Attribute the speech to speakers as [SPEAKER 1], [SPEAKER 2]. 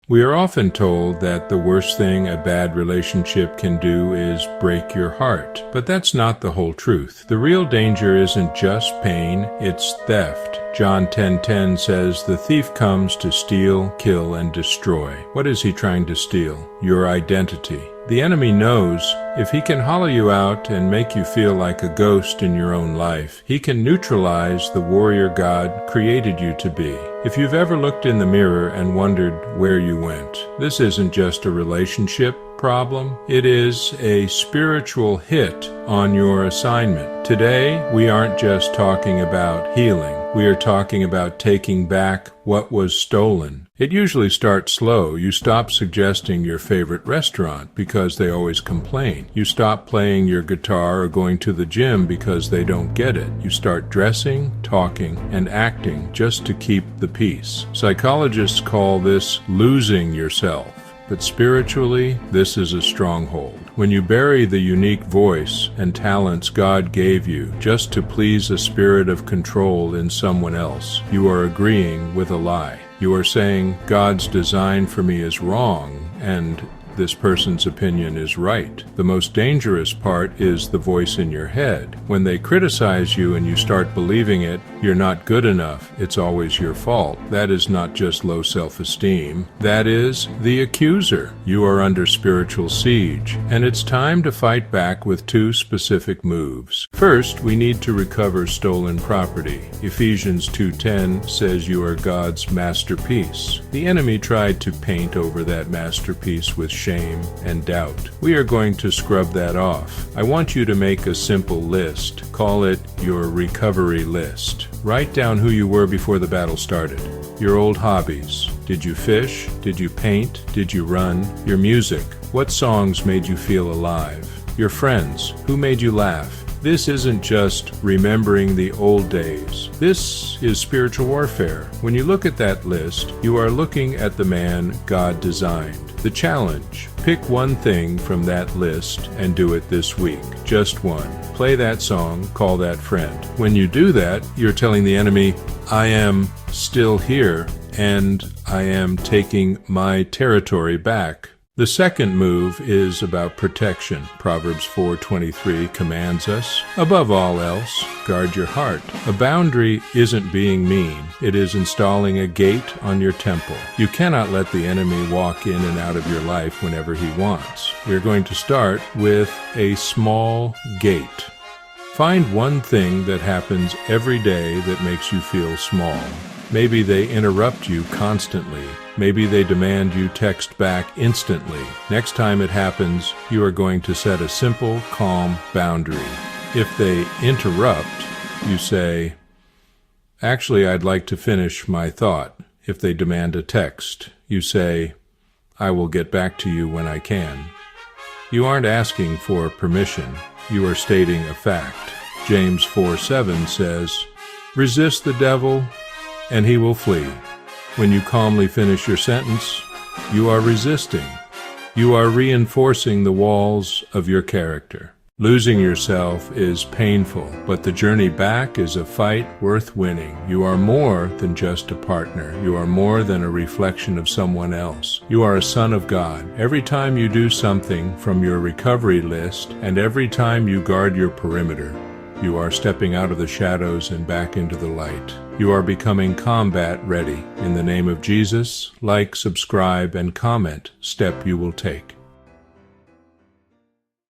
[SPEAKER 1] We are often told that the worst thing a bad relationship can do is break your heart. But that's not the whole truth. The real danger isn't just pain, it's theft. John 10:10 says, "The thief comes to steal, kill, and destroy." What is he trying to steal? Your identity. The enemy knows if he can hollow you out and make you feel like a ghost in your own life, he can neutralize the warrior God created you to be. If you've ever looked in the mirror and wondered where you went, this isn't just a relationship problem, it is a spiritual hit on your assignment. Today, we aren't just talking about healing. We are talking about taking back what was stolen. It usually starts slow. You stop suggesting your favorite restaurant because they always complain. You stop playing your guitar or going to the gym because they don't get it. You start dressing, talking, and acting just to keep the peace. Psychologists call this losing yourself. But spiritually, this is a stronghold. When you bury the unique voice and talents God gave you just to please a spirit of control in someone else, you are agreeing with a lie. You are saying God's design for me is wrong, and this person's opinion is right. The most dangerous part is the voice in your head. When they criticize you and you start believing it, you're not good enough, it's always your fault. That is not just low self-esteem. That is the accuser. You are under spiritual siege, and it's time to fight back with two specific moves. First, we need to recover stolen property. Ephesians 2:10 says you are God's masterpiece. The enemy tried to paint over that masterpiece with shame and doubt. We are going to scrub that off. I want you to make a simple list. Call it your recovery list. Write down who you were before the battle started. Your old hobbies. Did you fish? Did you paint? Did you run? Your music. What songs made you feel alive? Your friends. Who made you laugh? This isn't just remembering the old days. This is spiritual warfare. When you look at that list, you are looking at the man God designed. The challenge: pick one thing from that list and do it this week. Just one. Play that song, call that friend. When you do that, you're telling the enemy, I am still here and I am taking my territory back. The second move is about protection. Proverbs 4:23 commands us, above all else, guard your heart. A boundary isn't being mean. It is installing a gate on your temple. You cannot let the enemy walk in and out of your life whenever he wants. We're going to start with a small gate. Find one thing that happens every day that makes you feel small. Maybe they interrupt you constantly. Maybe they demand you text back instantly. Next time it happens, you are going to set a simple, calm boundary. If they interrupt, you say, actually, I'd like to finish my thought. If they demand a text, you say, I will get back to you when I can. You aren't asking for permission. You are stating a fact. James 4:7 says, resist the devil, and he will flee. When you calmly finish your sentence, you are resisting. You are reinforcing the walls of your character. Losing yourself is painful, but the journey back is a fight worth winning. You are more than just a partner. You are more than a reflection of someone else. You are a son of God. Every time you do something from your recovery list, and every time you guard your perimeter, you are stepping out of the shadows and back into the light. You are becoming combat ready. In the name of Jesus, like, subscribe, and comment. Step you will take.